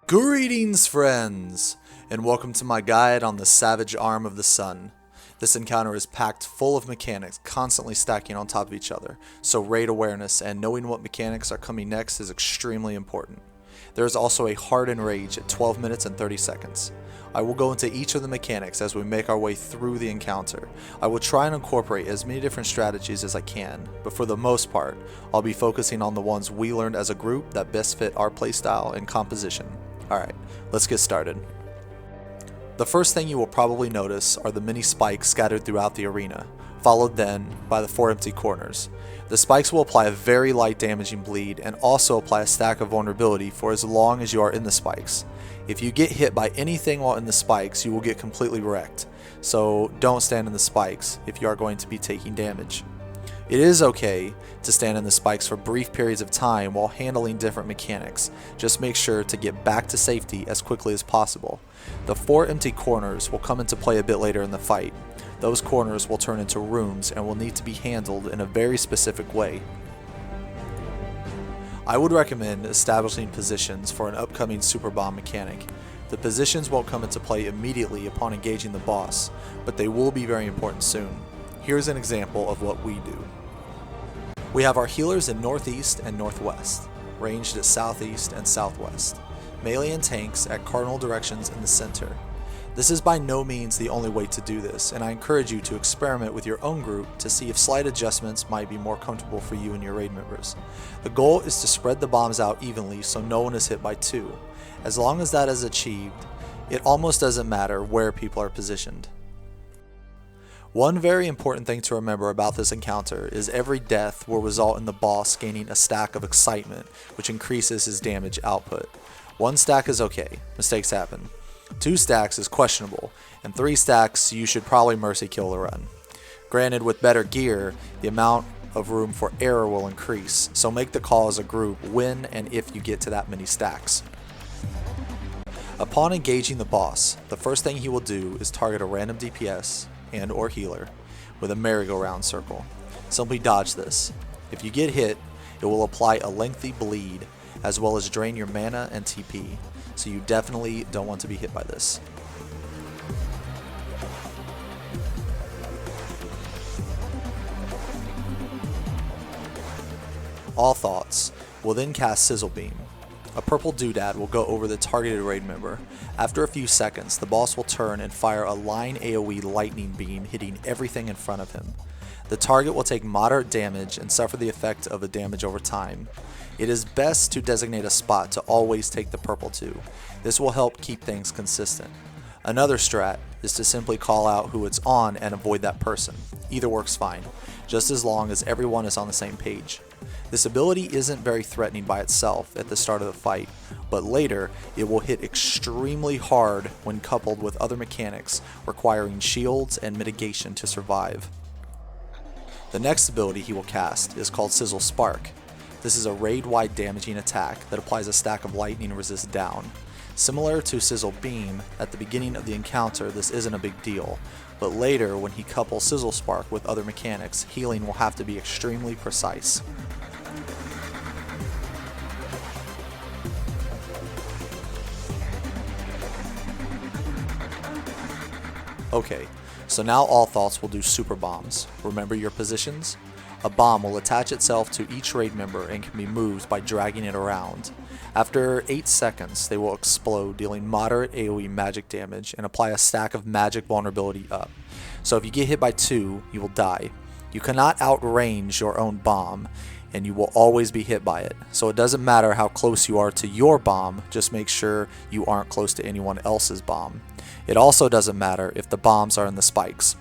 Greetings, friends, and welcome to my guide on the Savage Arm of the Sun. This encounter is packed full of mechanics constantly stacking on top of each other, so raid awareness and knowing what mechanics are coming next is extremely important. There is also a hard enrage at 12 minutes and 30 seconds. I will go into each of the mechanics as we make our way through the encounter. I will try and incorporate as many different strategies as I can, but for the most part, I'll be focusing on the ones we learned as a group that best fit our playstyle and composition. Alright, let's get started. The first thing you will probably notice are the many spikes scattered throughout the arena, followed then by the 4 empty corners. The spikes will apply a very light damaging bleed and also apply a stack of vulnerability for as long as you are in the spikes. If you get hit by anything while in the spikes, you will get completely wrecked, so don't stand in the spikes if you are going to be taking damage. It is okay to stand in the spikes for brief periods of time while handling different mechanics. Just make sure to get back to safety as quickly as possible. The 4 empty corners will come into play a bit later in the fight. Those corners will turn into rooms and will need to be handled in a very specific way. I would recommend establishing positions for an upcoming super bomb mechanic. The positions won't come into play immediately upon engaging the boss, but they will be very important soon. Here's an example of what we do. We have our healers in northeast and northwest, ranged at southeast and southwest, melee and tanks at cardinal directions in the center. This is by no means the only way to do this, and I encourage you to experiment with your own group to see if slight adjustments might be more comfortable for you and your raid members. The goal is to spread the bombs out evenly so no one is hit by two. As long as that is achieved, it almost doesn't matter where people are positioned. One very important thing to remember about this encounter is every death will result in the boss gaining a stack of excitement, which increases his damage output. 1 stack is okay, mistakes happen. 2 stacks is questionable, and 3 stacks you should probably mercy kill the run. Granted, with better gear, the amount of room for error will increase, so make the call as a group when and if you get to that many stacks. Upon engaging the boss, the first thing he will do is target a random DPS and or healer with a merry-go-round circle. Simply dodge this. If you get hit, it will apply a lengthy bleed as well as drain your mana and TP, so you definitely don't want to be hit by this. All Thoughts will then cast Sizzle Beam. A purple doodad will go over the targeted raid member. After a few seconds, the boss will turn and fire a line AoE lightning beam hitting everything in front of him. The target will take moderate damage and suffer the effect of the damage over time. It is best to designate a spot to always take the purple to. This will help keep things consistent. Another strat is to simply call out who it's on and avoid that person. Either works fine, just as long as everyone is on the same page. This ability isn't very threatening by itself at the start of the fight, but later it will hit extremely hard when coupled with other mechanics requiring shields and mitigation to survive. The next ability he will cast is called Sizzle Spark. This is a raid-wide damaging attack that applies a stack of lightning resist down. Similar to Sizzle Beam, at the beginning of the encounter this isn't a big deal, but later when he couples Sizzle Spark with other mechanics, healing will have to be extremely precise. Okay, so now All Thoughts will do super bombs. Remember your positions? A bomb will attach itself to each raid member and can be moved by dragging it around. After 8 seconds, they will explode, dealing moderate AoE magic damage and apply a stack of magic vulnerability up. So if you get hit by 2, you will die. You cannot outrange your own bomb, and you will always be hit by it. So it doesn't matter how close you are to your bomb, just make sure you aren't close to anyone else's bomb. It also doesn't matter if the bombs are in the spikes.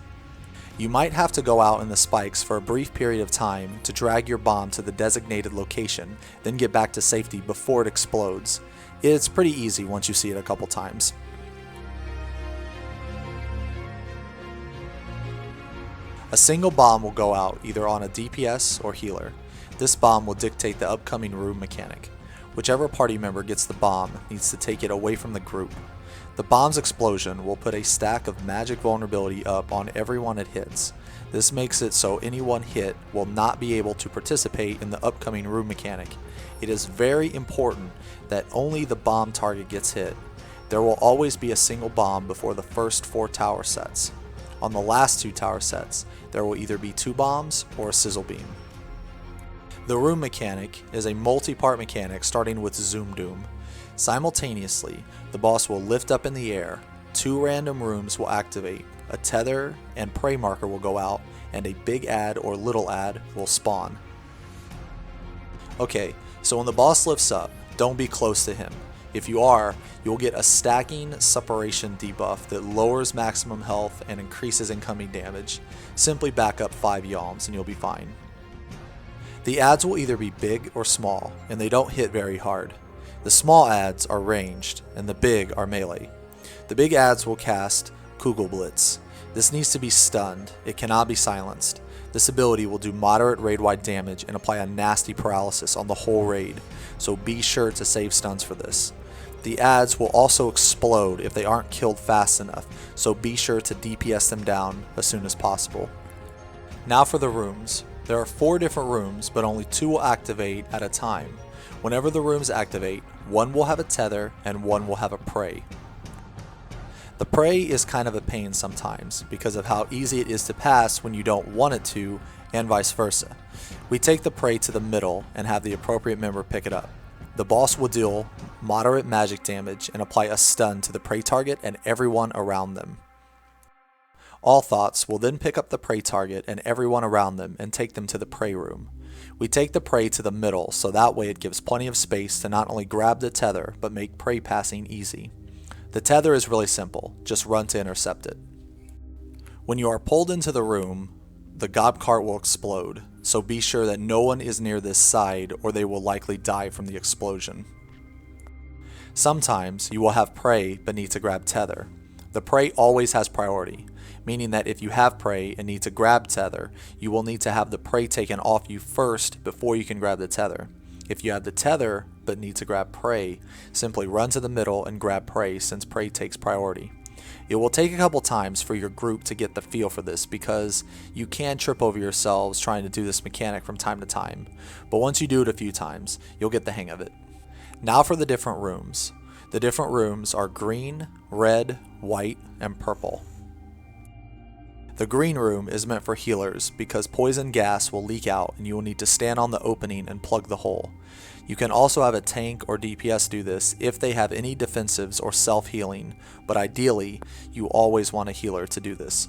You might have to go out in the spikes for a brief period of time to drag your bomb to the designated location, then get back to safety before it explodes. It's pretty easy once you see it a couple times. A single bomb will go out either on a DPS or healer. This bomb will dictate the upcoming room mechanic. Whichever party member gets the bomb needs to take it away from the group. The bomb's explosion will put a stack of magic vulnerability up on everyone it hits. This makes it so anyone hit will not be able to participate in the upcoming room mechanic. It is very important that only the bomb target gets hit. There will always be a single bomb before the first 4 tower sets. On the last 2 tower sets, there will either be 2 bombs or a sizzle beam. The room mechanic is a multi-part mechanic starting with Zoom Doom. Simultaneously, the boss will lift up in the air, 2 random rooms will activate, a tether and prey marker will go out, and a big ad or little ad will spawn. Okay, so when the boss lifts up, don't be close to him. If you are, you'll get a stacking separation debuff that lowers maximum health and increases incoming damage. Simply back up 5 yalms and you'll be fine. The ads will either be big or small, and they don't hit very hard. The small ads are ranged, and the big are melee. The big ads will cast Kugelblitz. This needs to be stunned, it cannot be silenced. This ability will do moderate raid-wide damage and apply a nasty paralysis on the whole raid, so be sure to save stuns for this. The ads will also explode if they aren't killed fast enough, so be sure to DPS them down as soon as possible. Now for the rooms. There are 4 different rooms, but only 2 will activate at a time. Whenever the rooms activate, 1 will have a tether and 1 will have a prey. The prey is kind of a pain sometimes because of how easy it is to pass when you don't want it to, and vice versa. We take the prey to the middle and have the appropriate member pick it up. The boss will deal moderate magic damage and apply a stun to the prey target and everyone around them. All thoughts will then pick up the prey target and everyone around them and take them to the prey room. We take the prey to the middle so that way it gives plenty of space to not only grab the tether but make prey passing easy. The tether is really simple, just run to intercept it. When you are pulled into the room, the gob cart will explode, so be sure that no one is near this side or they will likely die from the explosion. Sometimes you will have prey but need to grab tether. The prey always has priority, meaning that if you have prey and need to grab tether, you will need to have the prey taken off you first before you can grab the tether. If you have the tether but need to grab prey, simply run to the middle and grab prey since prey takes priority. It will take a couple times for your group to get the feel for this because you can trip over yourselves trying to do this mechanic from time to time, but once you do it a few times, you'll get the hang of it. Now for the different rooms. The different rooms are green, red, white, and purple. The green room is meant for healers because poison gas will leak out and you will need to stand on the opening and plug the hole. You can also have a tank or DPS do this if they have any defensives or self-healing, but ideally, you always want a healer to do this.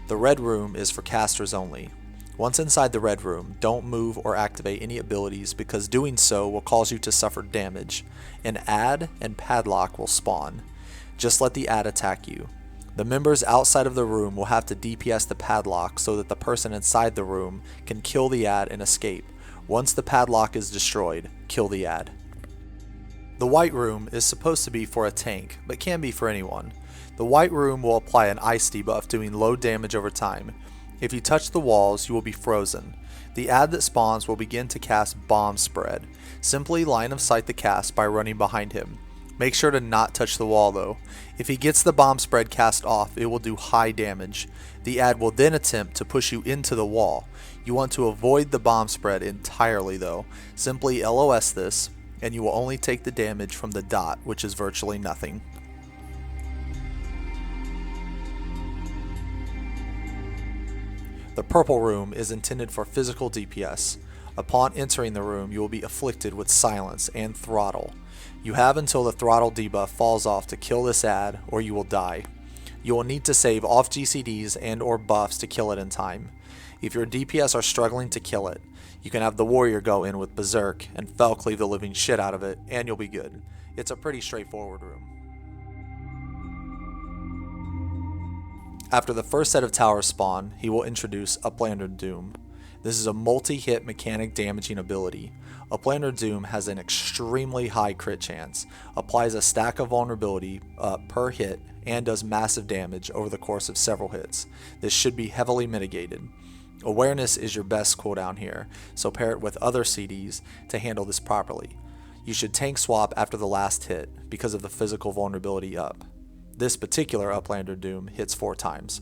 The red room is for casters only. Once inside the red room, don't move or activate any abilities because doing so will cause you to suffer damage. An ad and padlock will spawn. Just let the ad attack you. The members outside of the room will have to DPS the padlock so that the person inside the room can kill the ad and escape. Once the padlock is destroyed, kill the ad. The white room is supposed to be for a tank, but can be for anyone. The white room will apply an ice debuff doing low damage over time. If you touch the walls, you will be frozen. The ad that spawns will begin to cast Bomb Spread. Simply line of sight the cast by running behind him. Make sure to not touch the wall though. If he gets the Bomb Spread cast off, it will do high damage. The ad will then attempt to push you into the wall. You want to avoid the Bomb Spread entirely though. Simply LOS this, and you will only take the damage from the dot, which is virtually nothing. The purple room is intended for physical DPS. Upon entering the room, you will be afflicted with silence and throttle. You have until the throttle debuff falls off to kill this ad, or you will die. You will need to save off GCDs and or buffs to kill it in time. If your DPS are struggling to kill it, you can have the warrior go in with Berserk and fell cleave the living shit out of it, and you'll be good. It's a pretty straightforward room. After the first set of towers spawn, he will introduce Uplander Doom. This is a multi-hit mechanic damaging ability. Uplander Doom has an extremely high crit chance, applies a stack of vulnerability per hit, and does massive damage over the course of several hits. This should be heavily mitigated. Awareness is your best cooldown here, so pair it with other CDs to handle this properly. You should tank swap after the last hit because of the physical vulnerability up. This particular Uplander Doom hits 4 times.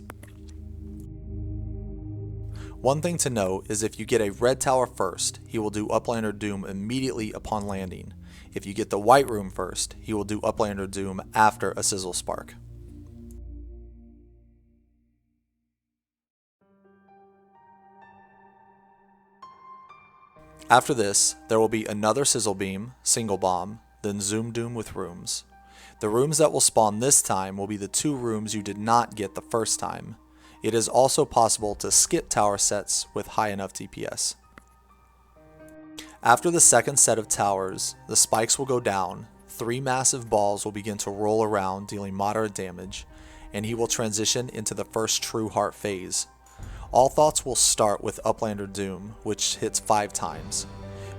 One thing to note is if you get a red tower first, he will do Uplander Doom immediately upon landing. If you get the white room first, he will do Uplander Doom after a Sizzle Spark. After this, there will be another Sizzle Beam, Single Bomb, then Zoom Doom with rooms. The rooms that will spawn this time will be the 2 rooms you did not get the first time. It is also possible to skip tower sets with high enough DPS. After the second set of towers, the spikes will go down, 3 massive balls will begin to roll around dealing moderate damage, and he will transition into the first True Heart phase. All thoughts will start with Uplander Doom, which hits 5 times.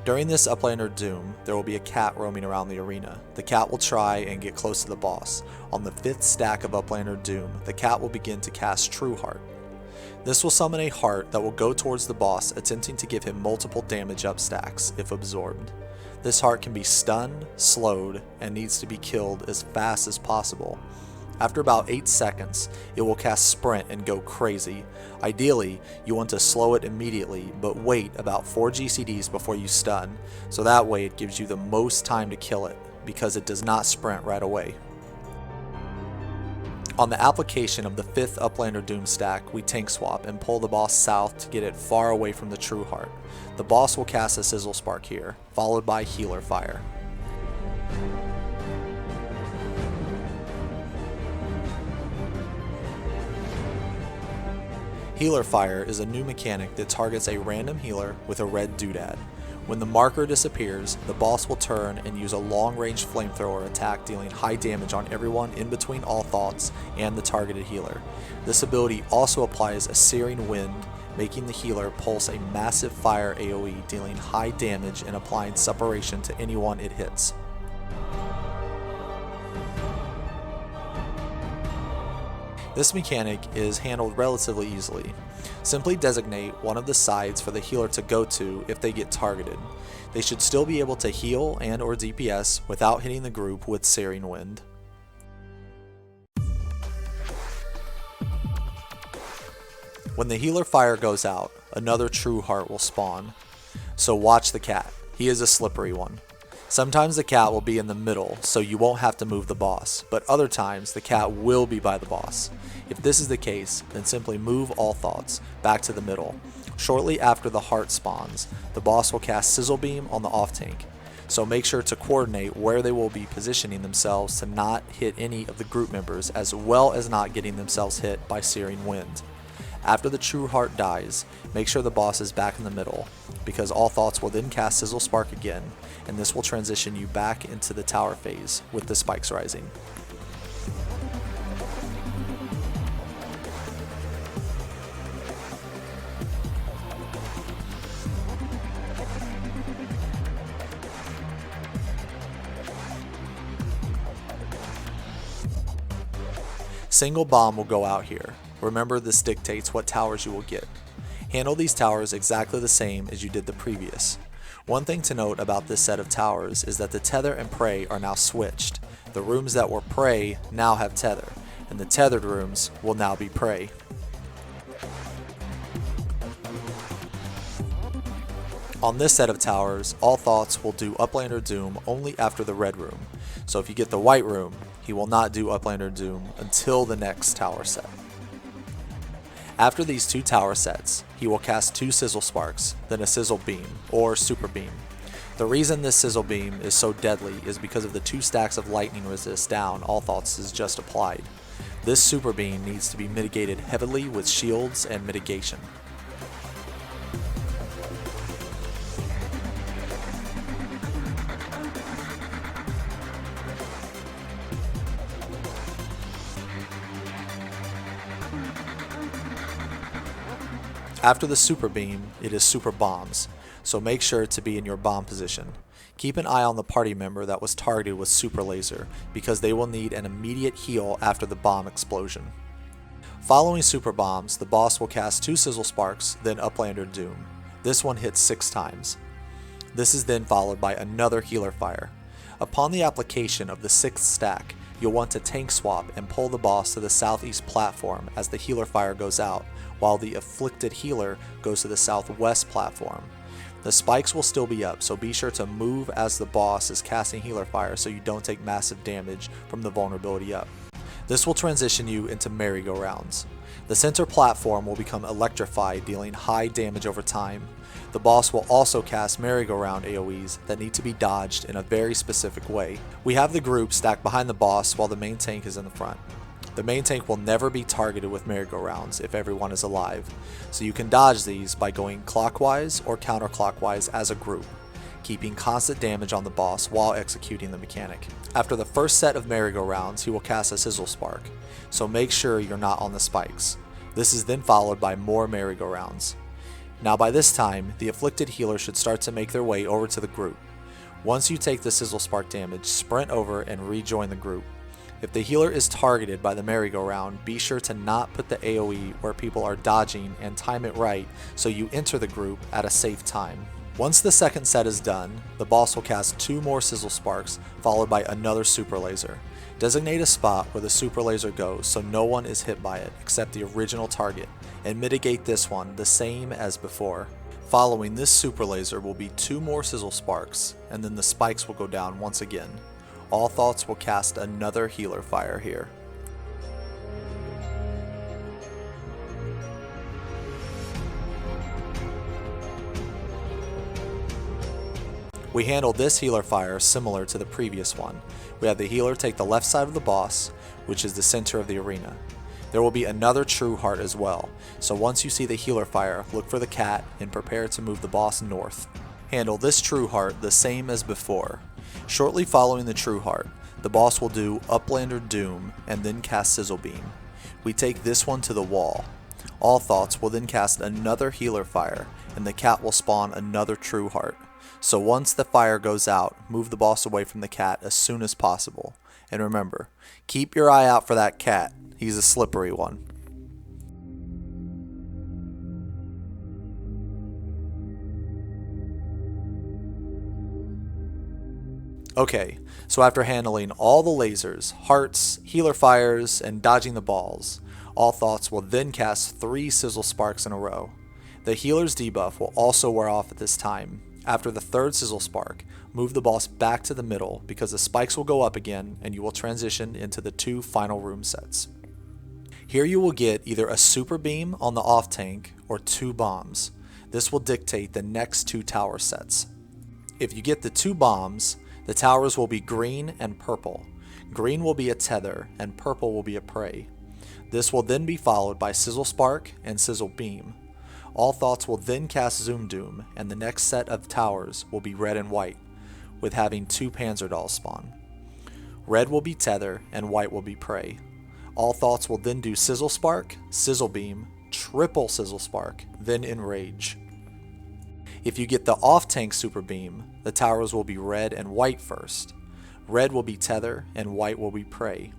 During this Uplander Doom, there will be a cat roaming around the arena. The cat will try and get close to the boss. On the 5th stack of Uplander Doom, the cat will begin to cast True Heart. This will summon a heart that will go towards the boss, attempting to give him multiple damage up stacks if absorbed. This heart can be stunned, slowed, and needs to be killed as fast as possible. After about 8 seconds, it will cast Sprint and go crazy. Ideally, you want to slow it immediately, but wait about 4 GCDs before you stun, so that way it gives you the most time to kill it, because it does not sprint right away. On the application of the 5th Uplander Doom stack, we tank swap and pull the boss south to get it far away from the True Heart. The boss will cast a Sizzle Spark here, followed by Healer Fire. Healer Fire is a new mechanic that targets a random healer with a red doodad. When the marker disappears, the boss will turn and use a long-range flamethrower attack dealing high damage on everyone in between all thoughts and the targeted healer. This ability also applies a Searing Wind, making the healer pulse a massive fire AoE dealing high damage and applying separation to anyone it hits. This mechanic is handled relatively easily. Simply designate one of the sides for the healer to go to if they get targeted. They should still be able to heal and or DPS without hitting the group with Searing Wind. When the healer fire goes out, another True Heart will spawn. So watch the cat. He is a slippery one. Sometimes the cat will be in the middle, so you won't have to move the boss, but other times the cat will be by the boss. If this is the case, then simply move all thoughts back to the middle. Shortly after the heart spawns, the boss will cast Sizzle Beam on the off tank, so make sure to coordinate where they will be positioning themselves to not hit any of the group members, as well as not getting themselves hit by Searing Wind. After the True Heart dies, make sure the boss is back in the middle, because all thoughts will then cast Sizzle Spark again, and this will transition you back into the tower phase with the spikes rising. Single Bomb will go out here. Remember, this dictates what towers you will get. Handle these towers exactly the same as you did the previous. One thing to note about this set of towers is that the Tether and Prey are now switched. The rooms that were Prey now have Tether, and the tethered rooms will now be Prey. On this set of towers, all thoughts will do Uplander Doom only after the red room, so if you get the white room, he will not do Uplander Doom until the next tower set. After these 2 tower sets, he will cast 2 Sizzle Sparks, then a Sizzle Beam, or Super Beam. The reason this Sizzle Beam is so deadly is because of the 2 stacks of lightning resist down all thoughts is just applied. This Super Beam needs to be mitigated heavily with shields and mitigation. After the Super Beam, it is Super Bombs, so make sure to be in your bomb position. Keep an eye on the party member that was targeted with Super Laser, because they will need an immediate heal after the bomb explosion. Following Super Bombs, the boss will cast 2 Sizzle Sparks, then Uplander Doom. This one hits 6 times. This is then followed by another healer fire. Upon the application of the 6th stack, you'll want to tank swap and pull the boss to the southeast platform as the healer fire goes out, while the afflicted healer goes to the southwest platform. The spikes will still be up, so be sure to move as the boss is casting healer fire so you don't take massive damage from the vulnerability up. This will transition you into merry-go-rounds. The center platform will become electrified, dealing high damage over time. The boss will also cast merry-go-round AoEs that need to be dodged in a very specific way. We have the group stacked behind the boss while the main tank is in the front. The main tank will never be targeted with merry-go-rounds if everyone is alive, so you can dodge these by going clockwise or counterclockwise as a group, keeping constant damage on the boss while executing the mechanic. After the first set of merry-go-rounds, he will cast a Sizzle Spark, so make sure you're not on the spikes. This is then followed by more merry-go-rounds. Now by this time, the afflicted healer should start to make their way over to the group. Once you take the Sizzle Spark damage, sprint over and rejoin the group. If the healer is targeted by the merry-go-round, be sure to not put the AoE where people are dodging and time it right so you enter the group at a safe time. Once the second set is done, the boss will cast 2 more Sizzle Sparks followed by another Super Laser. Designate a spot where the Super Laser goes so no one is hit by it except the original target, and mitigate this one the same as before. Following this Super Laser will be 2 more Sizzle Sparks, and then the spikes will go down once again. All Thoughts will cast another healer fire here. We handle this healer fire similar to the previous one. We have the healer take the left side of the boss, which is the center of the arena. There will be another True Heart as well, so once you see the healer fire, look for the cat and prepare to move the boss north. Handle this True Heart the same as before. Shortly following the True Heart, the boss will do Uplander Doom and then cast Sizzle Beam. We take this one to the wall. All Thoughts will then cast another healer fire, and the cat will spawn another True Heart. So once the fire goes out, move the boss away from the cat as soon as possible. And remember, keep your eye out for that cat. He's a slippery one. Okay, so after handling all the lasers, hearts, healer fires, and dodging the balls, All Thoughts will then cast 3 Sizzle Sparks in a row. The healer's debuff will also wear off at this time. After the 3rd Sizzle Spark, move the boss back to the middle because the spikes will go up again and you will transition into the 2 final room sets. Here you will get either a Super Beam on the off tank or 2 bombs. This will dictate the next 2 tower sets. If you get the 2 bombs, the towers will be green and purple. Green will be a tether and purple will be a prey. This will then be followed by Sizzle Spark and Sizzle Beam. All Thoughts will then cast Zoom Doom, and the next set of towers will be red and white, with having 2 Panzer Dolls spawn. Red will be tether and white will be prey. All Thoughts will then do Sizzle Spark, Sizzle Beam, triple Sizzle Spark, then Enrage. If you get the off-tank Super Beam, the towers will be red and white first. Red will be tether and white will be prey.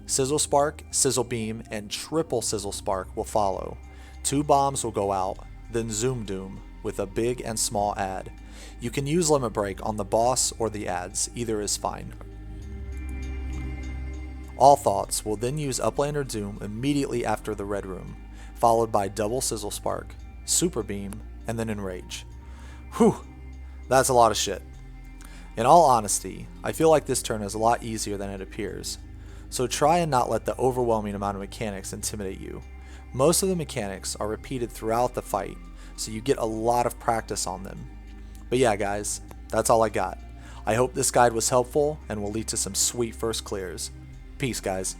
Sizzle Spark, Sizzle Beam, and triple Sizzle Spark will follow. 2 bombs will go out, then Zoom Doom with a big and small ad. You can use Limit Break on the boss or the ads, either is fine. All Thoughts will then use Uplander Doom immediately after the red room, followed by double Sizzle Spark, Super Beam, and then Enrage. Whew, that's a lot of shit. In all honesty, I feel like this turn is a lot easier than it appears, so try and not let the overwhelming amount of mechanics intimidate you. Most of the mechanics are repeated throughout the fight, so you get a lot of practice on them. But yeah guys, that's all I got. I hope this guide was helpful and will lead to some sweet first clears. Peace guys.